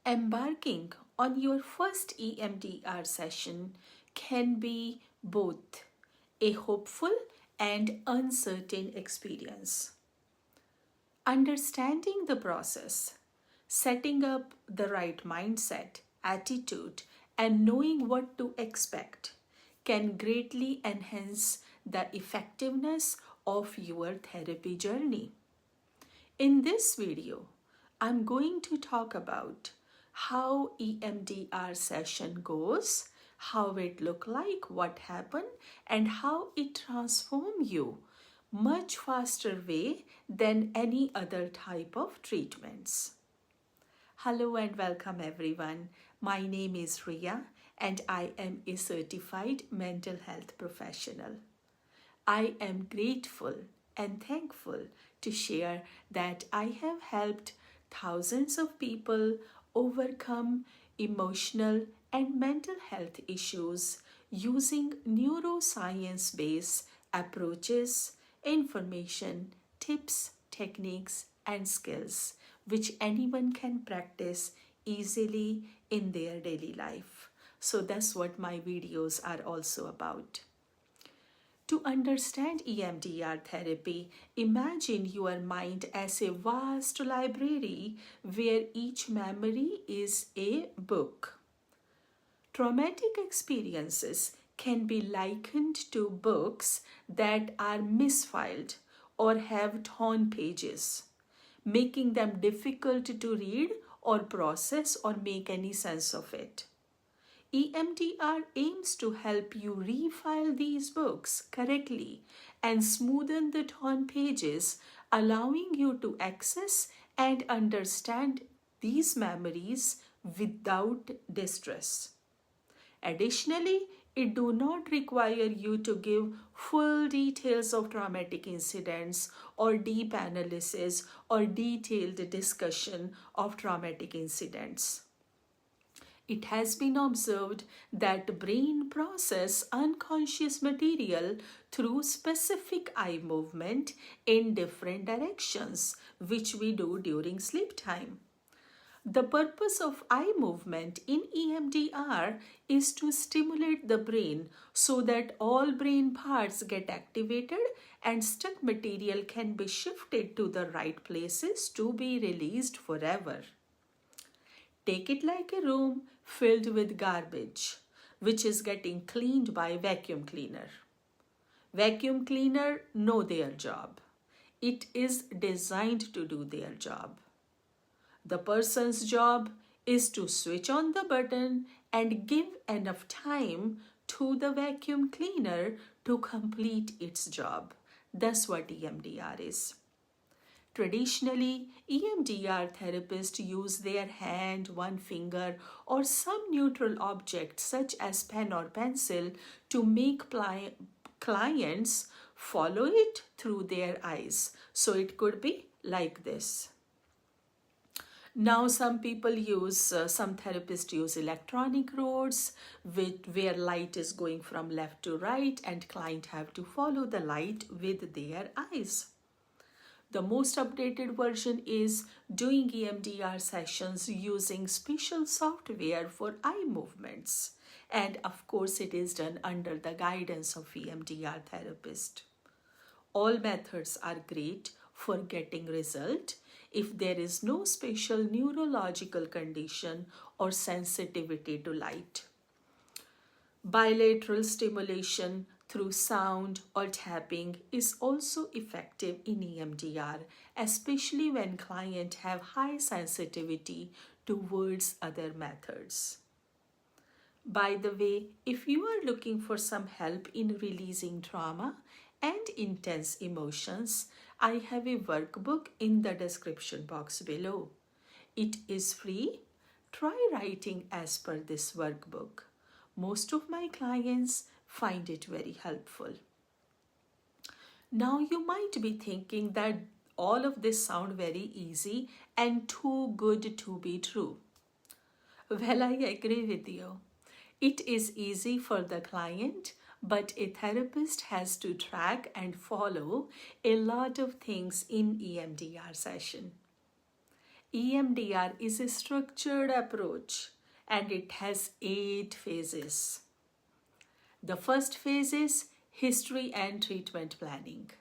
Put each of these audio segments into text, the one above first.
Embarking on your first EMDR session can be both a hopeful and uncertain experience. Understanding the process, setting up the right mindset, attitude, and knowing what to expect can greatly enhance the effectiveness of your therapy journey. In this video, I'm going to talk about how EMDR session goes, how it look like, what happened, and how it transform you much faster way than any other type of treatments. Hello and welcome everyone. My name is Riya and I am a certified mental health professional. I am grateful and thankful to share that I have helped thousands of people overcome emotional and mental health issues using neuroscience based approaches, information, tips, techniques, and skills which anyone can practice easily in their daily life. So that's what my videos are also about. To understand EMDR therapy, imagine your mind as a vast library where each memory is a book. Traumatic experiences can be likened to books that are misfiled or have torn pages, making them difficult to read or process or make any sense of it. EMDR aims to help you refile these books correctly and smoothen the torn pages, allowing you to access and understand these memories without distress. Additionally, it do not require you to give full details of traumatic incidents or deep analysis or detailed discussion of traumatic incidents. It has been observed that brain process unconscious material through specific eye movement in different directions, which we do during sleep time. The purpose of eye movement in EMDR is to stimulate the brain so that all brain parts get activated and stuck material can be shifted to the right places to be released forever. Take it like a room filled with garbage, which is getting cleaned by vacuum cleaner. Vacuum cleaner know their job. It is designed to do their job. The person's job is to switch on the button and give enough time to the vacuum cleaner to complete its job. That's what EMDR is. Traditionally, EMDR therapists use their hand, one finger, or some neutral object such as pen or pencil to make clients follow it through their eyes. So it could be like this. Now some therapists use electronic rods where light is going from left to right and client have to follow the light with their eyes. The most updated version is doing EMDR sessions using special software for eye movements. And of course, it is done under the guidance of EMDR therapist. All methods are great for getting result if there is no special neurological condition or sensitivity to light. Bilateral stimulation through sound or tapping is also effective in EMDR, especially when clients have high sensitivity towards other methods. By the way, if you are looking for some help in releasing trauma and intense emotions, I have a workbook in the description box below. It is free. Try writing as per this workbook. Most of my clients find it very helpful. Now you might be thinking that all of this sound very easy and too good to be true. Well, I agree with you. It is easy for the client, but a therapist has to track and follow a lot of things in EMDR session. EMDR is a structured approach and it has 8 phases. The first phase is history and treatment planning.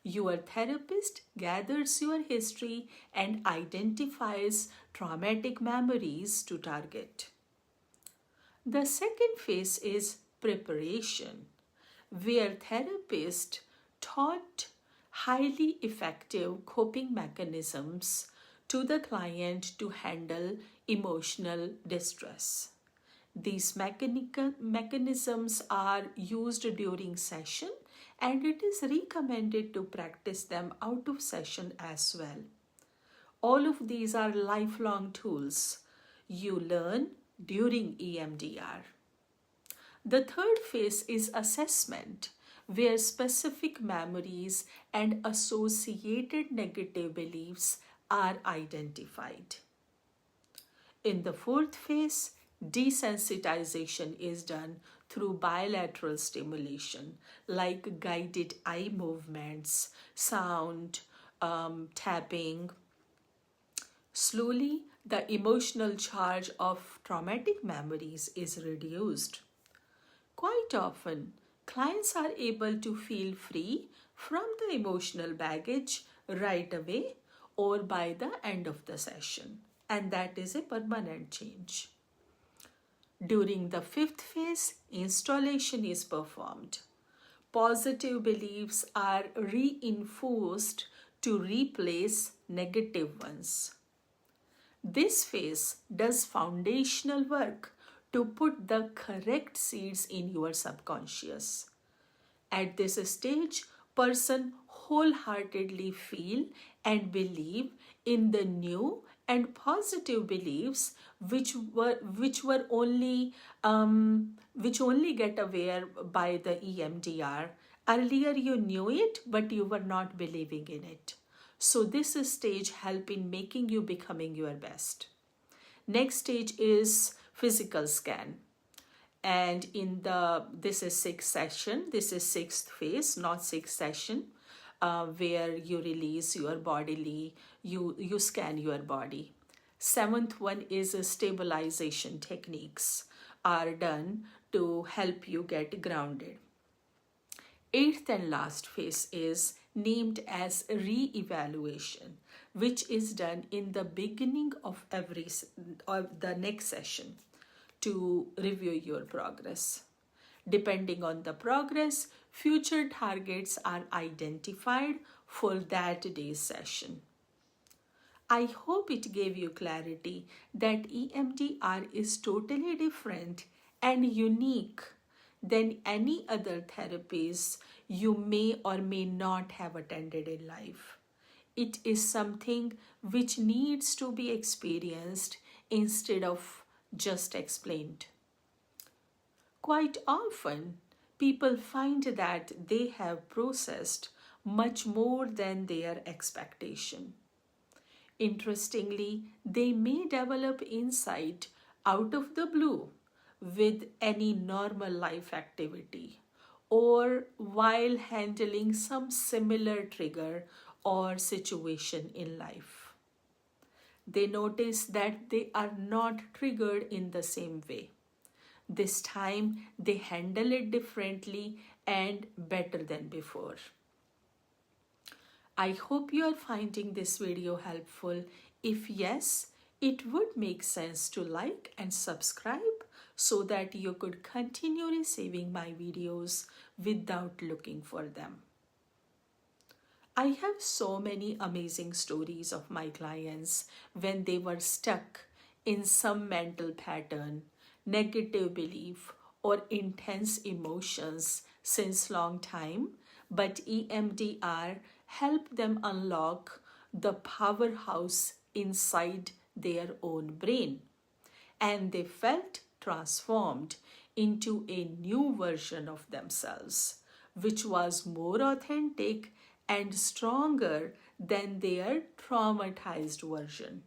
Your therapist gathers your history and identifies traumatic memories to target. The second phase is preparation, where therapists taught highly effective coping mechanisms to the client to handle emotional distress. These mechanisms are used during session and it is recommended to practice them out of session as well. All of these are lifelong tools you learn during EMDR. The third phase is assessment, where specific memories and associated negative beliefs are identified. In the fourth phase, desensitization is done through bilateral stimulation, like guided eye movements, sound, tapping. Slowly, the emotional charge of traumatic memories is reduced. Quite often, clients are able to feel free from the emotional baggage right away or by the end of the session, and that is a permanent change. During the fifth phase, installation is performed. Positive beliefs are reinforced to replace negative ones. This phase does foundational work to put the correct seeds in your subconscious. At this stage, person wholeheartedly feel and believe in the new and positive beliefs which only get aware by the EMDR. Earlier you knew it, but you were not believing in it. So this stage help in making you becoming your best. Next stage is physical scan. And this is sixth phase, not sixth session, where you release your bodily, you scan your body. Seventh one is stabilization techniques are done to help you get grounded. Eighth and last phase is named as re-evaluation, which is done in the beginning of the next session to review your progress. Depending on the progress, future targets are identified for that day's session. I hope it gave you clarity that EMDR is totally different and unique than any other therapies you may or may not have attended in life. It is something which needs to be experienced instead of just explained. Quite often, people find that they have processed much more than their expectation. Interestingly, they may develop insight out of the blue with any normal life activity or while handling some similar trigger or situation in life. They notice that they are not triggered in the same way. This time they handle it differently and better than before. I hope you are finding this video helpful. If yes, it would make sense to like and subscribe so that you could continue receiving my videos without looking for them. I have so many amazing stories of my clients when they were stuck in some mental pattern, negative belief, or intense emotions since long time, but EMDR helped them unlock the powerhouse inside their own brain, and they felt transformed into a new version of themselves, which was more authentic and stronger than their traumatized version.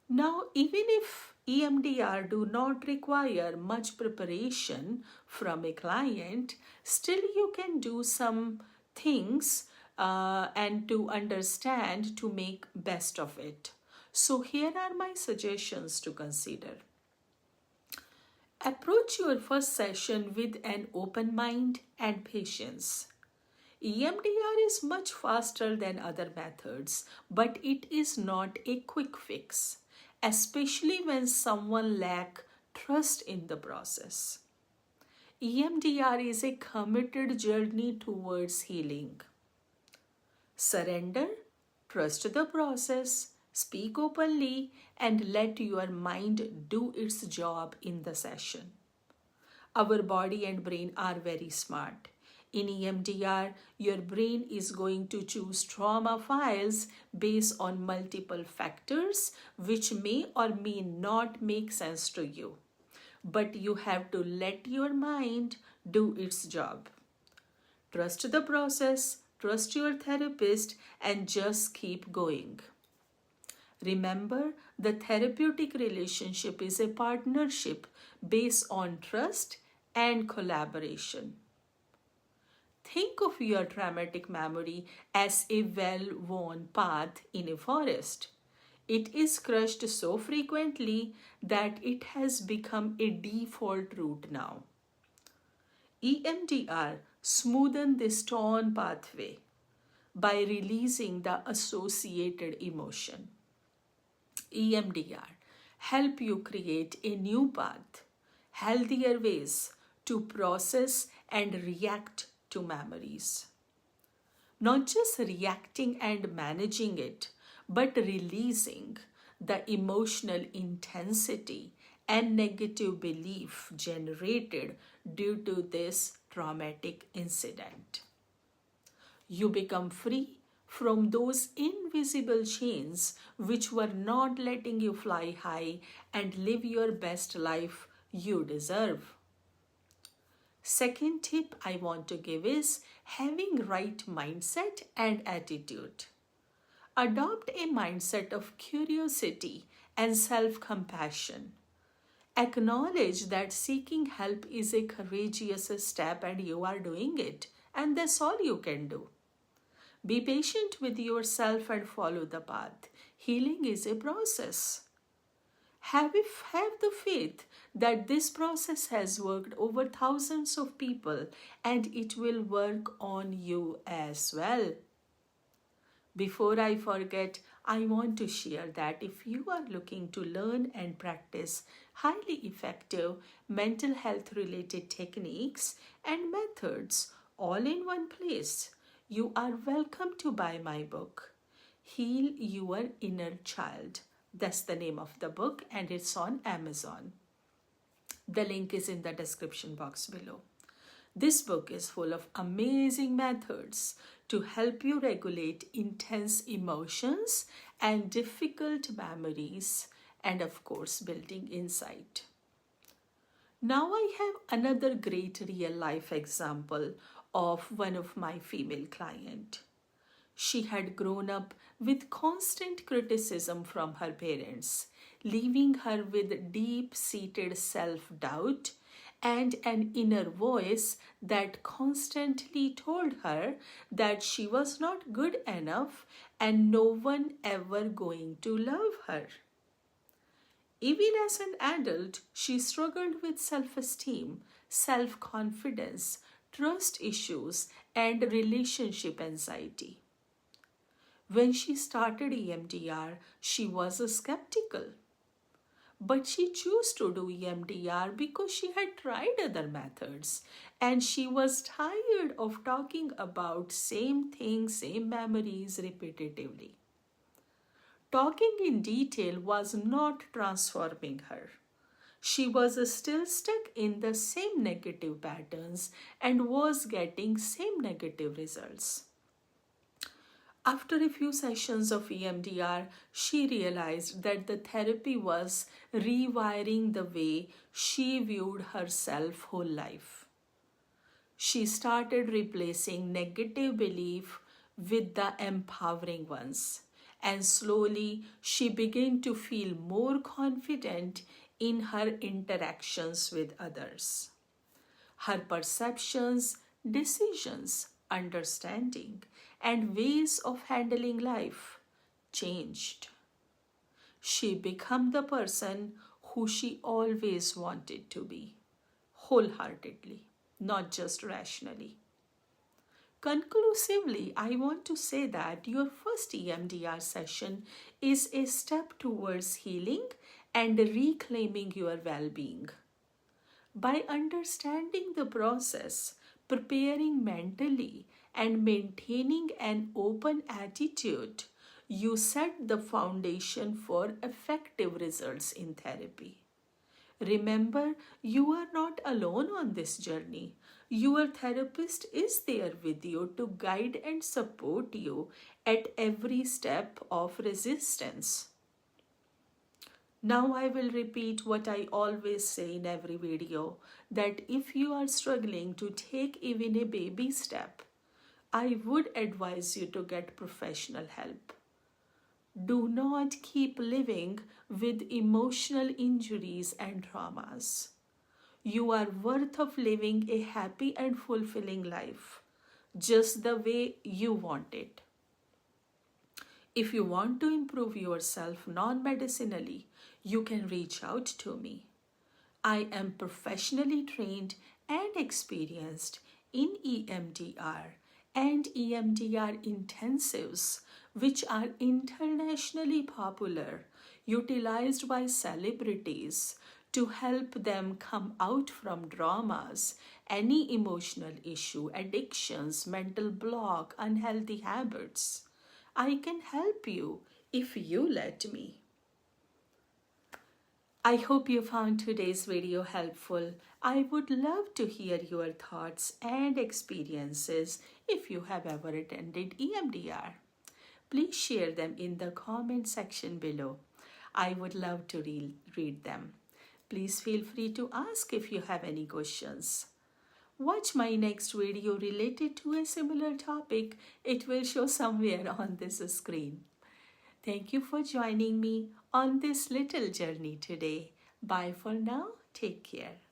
Now, even if EMDR do not require much preparation from a client, still you can do some things and to understand to make best of it. So here are my suggestions to consider. Approach your first session with an open mind and patience. EMDR is much faster than other methods, but it is not a quick fix, especially when someone lacks trust in the process. EMDR is a committed journey towards healing. Surrender, trust the process, speak openly, and let your mind do its job in the session. Our body and brain are very smart. In EMDR, your brain is going to choose trauma files based on multiple factors which may or may not make sense to you. But you have to let your mind do its job. Trust the process, trust your therapist, and just keep going. Remember, the therapeutic relationship is a partnership based on trust and collaboration. Think of your traumatic memory as a well worn path in a forest. It is crushed so frequently that it has become a default route now. EMDR smoothen this torn pathway by releasing the associated emotion. EMDR help you create a new path, healthier ways to process and react to memories. Not just reacting and managing it, but releasing the emotional intensity and negative belief generated due to this traumatic incident. You become free from those invisible chains which were not letting you fly high and live your best life you deserve. Second tip I want to give is having right mindset and attitude. Adopt a mindset of curiosity and self-compassion. Acknowledge that seeking help is a courageous step and you are doing it, and that's all you can do. Be patient with yourself and follow the path. Healing is a process. Have the faith that this process has worked over thousands of people and it will work on you as well. Before I forget, I want to share that if you are looking to learn and practice highly effective mental health related techniques and methods all in one place, you are welcome to buy my book, Heal Your Inner Child. That's the name of the book and it's on Amazon. The link is in the description box below. This book is full of amazing methods to help you regulate intense emotions and difficult memories, and of course, building insight. Now I have another great real life example of one of my female clients. She had grown up with constant criticism from her parents, leaving her with deep-seated self-doubt and an inner voice that constantly told her that she was not good enough and no one ever going to love her. Even as an adult, she struggled with self-esteem, self-confidence, trust issues, and relationship anxiety. When she started EMDR, she was skeptical. But she chose to do EMDR because she had tried other methods and she was tired of talking about same things, same memories repetitively. Talking in detail was not transforming her. She was still stuck in the same negative patterns and was getting same negative results. After a few sessions of EMDR, she realized that the therapy was rewiring the way she viewed herself whole life. She started replacing negative belief with the empowering ones, and slowly she began to feel more confident in her interactions with others. Her perceptions, decisions, understanding, and ways of handling life changed. she became the person who she always wanted to be, wholeheartedly, not just rationally. Conclusively, I want to say that your first EMDR session is a step towards healing and reclaiming your well being. By understanding the process, preparing mentally, and maintaining an open attitude, you set the foundation for effective results in therapy. Remember, you are not alone on this journey. Your therapist is there with you to guide and support you at every step of resistance. Now, I will repeat what I always say in every video, that if you are struggling to take even a baby step, I would advise you to get professional help. Do not keep living with emotional injuries and traumas. You are worth of living a happy and fulfilling life, just the way you want it. If you want to improve yourself non medicinally, you can reach out to me. I am professionally trained and experienced in EMDR and EMDR intensives, which are internationally popular, utilized by celebrities to help them come out from dramas, any emotional issue, addictions, mental block, unhealthy habits. I can help you if you let me. I hope you found today's video helpful. I would love to hear your thoughts and experiences if you have ever attended EMDR. Please share them in the comment section below. I would love to read them. Please feel free to ask if you have any questions. Watch my next video related to a similar topic. It will show somewhere on this screen. Thank you for joining me on this little journey today. Bye for now. Take care.